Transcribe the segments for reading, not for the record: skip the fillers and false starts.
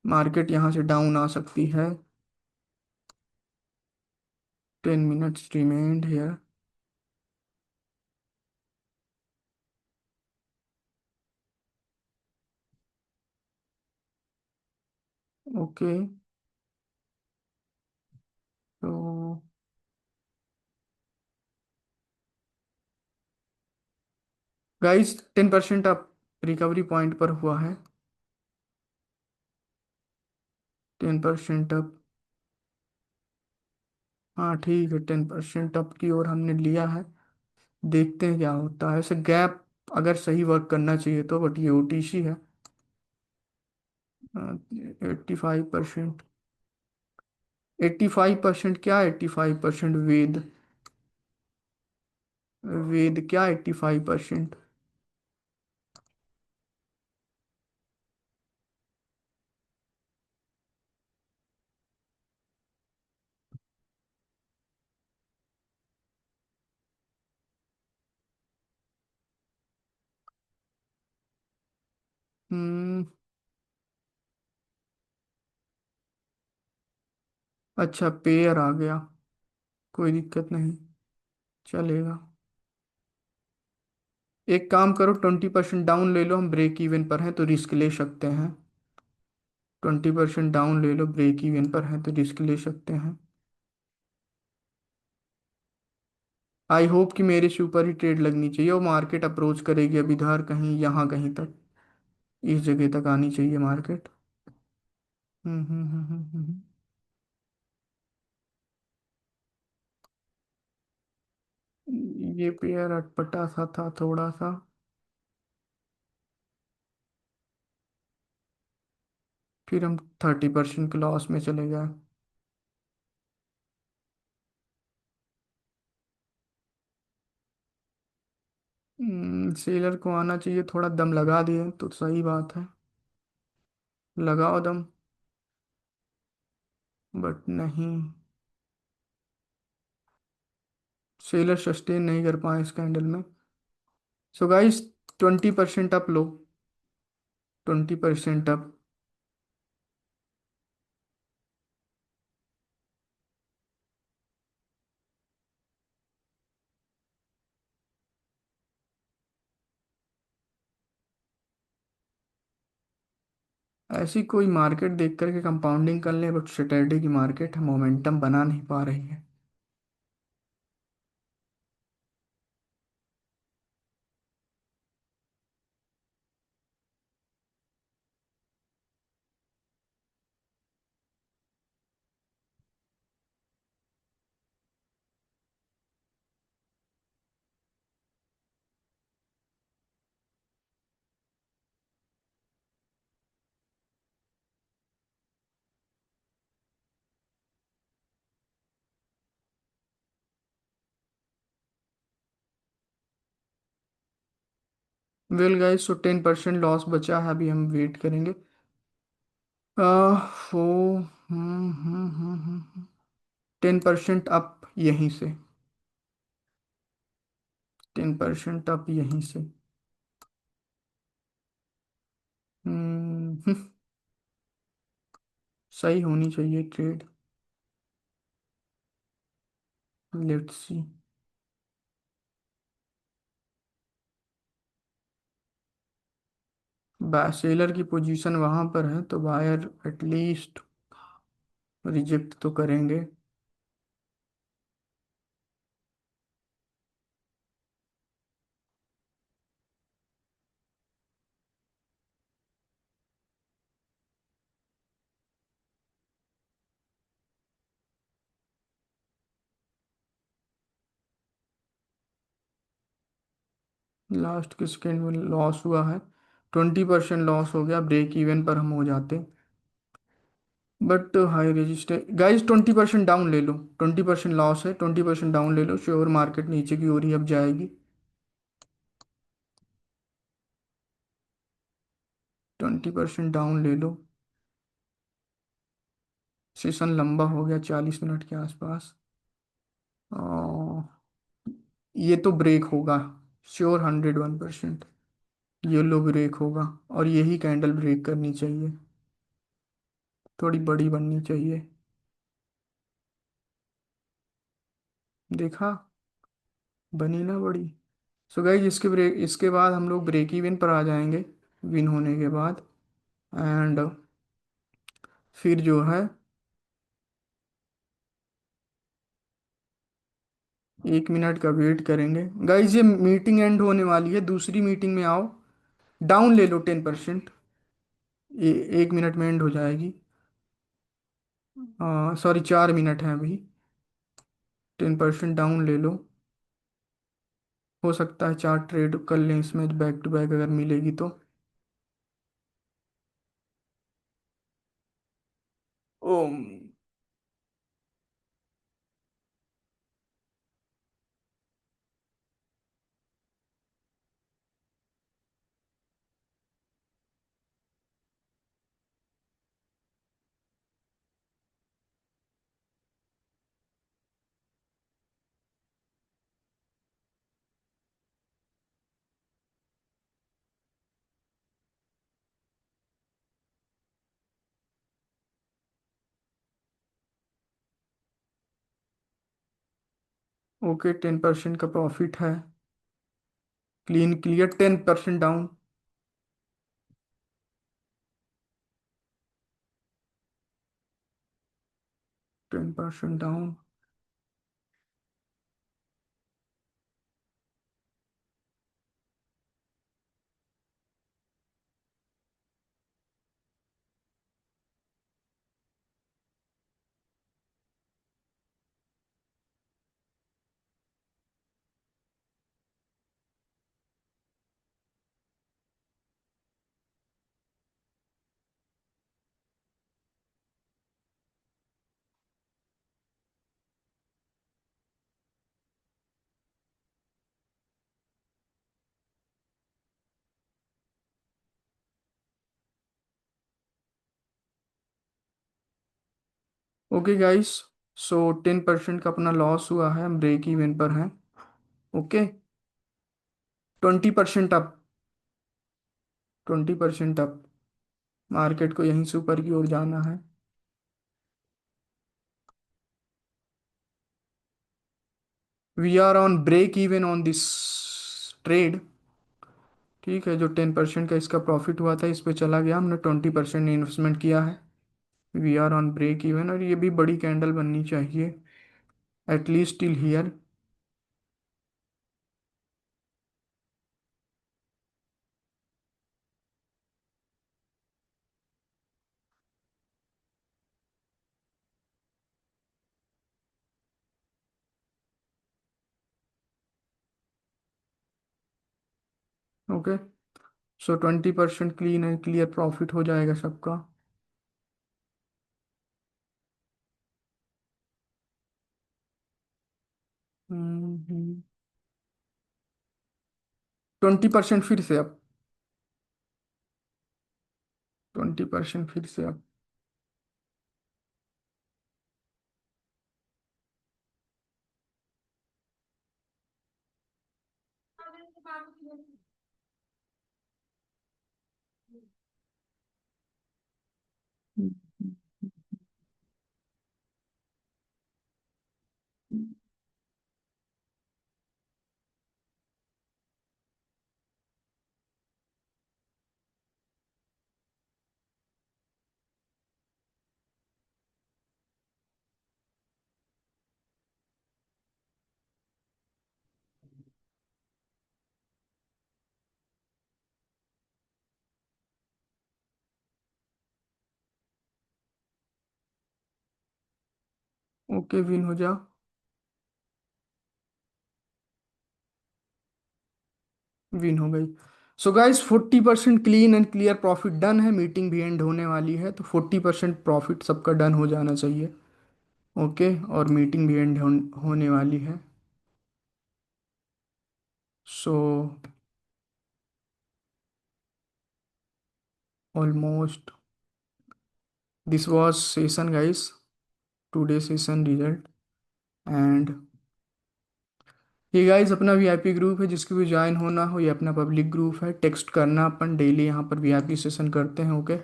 Market यहाँ से down आ सकती है। 10 minutes remained here। ओके। तो गाइस 10% अप रिकवरी पॉइंट पर हुआ है। 10% अप। हाँ ठीक है, 10% अप की ओर हमने लिया है। देखते हैं क्या होता है। ऐसे गैप अगर सही वर्क करना चाहिए तो, बट ये ओटीसी है। 85%। 85% क्या? 85% वेद। वेद क्या 85%? हम्म। अच्छा, पेयर आ गया। कोई दिक्कत नहीं, चलेगा। एक काम करो, 20% डाउन ले लो, हम ब्रेक इवन पर हैं तो रिस्क ले सकते हैं। 20% डाउन ले लो, ब्रेक इवन पर हैं तो रिस्क ले सकते हैं। आई होप कि मेरे से ऊपर ही ट्रेड लगनी चाहिए, और मार्केट अप्रोच करेगी अब इधर कहीं, यहाँ कहीं तक, इस जगह तक आनी चाहिए मार्केट। हम्म। ये पेयर अटपटा सा था थोड़ा सा। फिर हम 30% के लॉस में चले गए। सेलर को आना चाहिए, थोड़ा दम लगा दिए तो सही बात है। लगाओ दम। बट नहीं, सेलर सस्टेन नहीं कर पाए इस कैंडल में। सो गाइस, 20% अप लो। 20% अप। ऐसी कोई मार्केट देख करके कंपाउंडिंग कर ले, बट सैटरडे की मार्केट है, मोमेंटम बना नहीं पा रही है। वेल गाइस, सो 10% लॉस बचा है, अभी हम वेट करेंगे। वो 10% अप यहीं से। 10% अप यहीं से। हम्म। सही होनी चाहिए ट्रेड। Let's see. सेलर की पोजीशन वहां पर है तो बायर एटलीस्ट रिजेक्ट तो करेंगे। लास्ट के सेकेंड में लॉस हुआ है। 20% लॉस हो गया, ब्रेक इवन पर हम हो जाते। But high resistance guys, 20% down ले लो। 20% लॉस है, 20% डाउन ले लो, श्योर मार्केट नीचे की ओर ही अब जाएगी। 20% डाउन ले लो। सेशन लंबा हो गया, 40 मिनट के आसपास। और ये तो ब्रेक होगा, श्योर 101%। ये लो ब्रेक होगा, और यही कैंडल ब्रेक करनी चाहिए। थोड़ी बड़ी बननी चाहिए। देखा, बनी ना बड़ी। सो गाइस इसके बाद हम लोग ब्रेक इवन पर आ जाएंगे विन होने के बाद। एंड फिर जो है 1 मिनट का वेट करेंगे। गाइस ये मीटिंग एंड होने वाली है, दूसरी मीटिंग में आओ। डाउन ले लो 10%। 1 मिनट में एंड हो जाएगी। सॉरी, 4 मिनट है अभी। 10% डाउन ले लो। हो सकता है चार ट्रेड कर लें इसमें बैक टू बैक अगर मिलेगी तो। ओ, ओके, 10% का प्रॉफिट है। Clean clear, 10% down. 10% down. Okay guys, so 10% का अपना लॉस हुआ है, हम ब्रेक इवन पर हैं। Okay, 20% up. 20% अप। मार्केट को यहीं से ऊपर की ओर जाना है। We are on break even on this trade. ठीक है, जो 10% का इसका प्रॉफिट हुआ था इस पे चला गया, हमने 20% इन्वेस्टमेंट किया है। We are on break even, और ये भी बड़ी कैंडल बननी चाहिए, at least till here. Okay, so 20% clean and clear profit हो जाएगा सबका। 20% फिर से अब। 20% फिर से अब। ओके, विन हो जा। विन हो गई। So guys 40% clean and clear profit done है, मीटिंग भी एंड होने वाली है, तो 40% प्रॉफिट सबका डन हो जाना चाहिए। ओके, और मीटिंग भी एंड होने वाली है। So almost this was session guys, today session result. And ये गाइस अपना वीआईपी ग्रुप है, जिसको भी ज्वाइन होना हो, ये अपना पब्लिक ग्रुप है, टेक्स्ट करना, अपन डेली यहाँ पर वीआईपी सेशन करते हैं। Okay.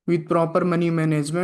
With proper money management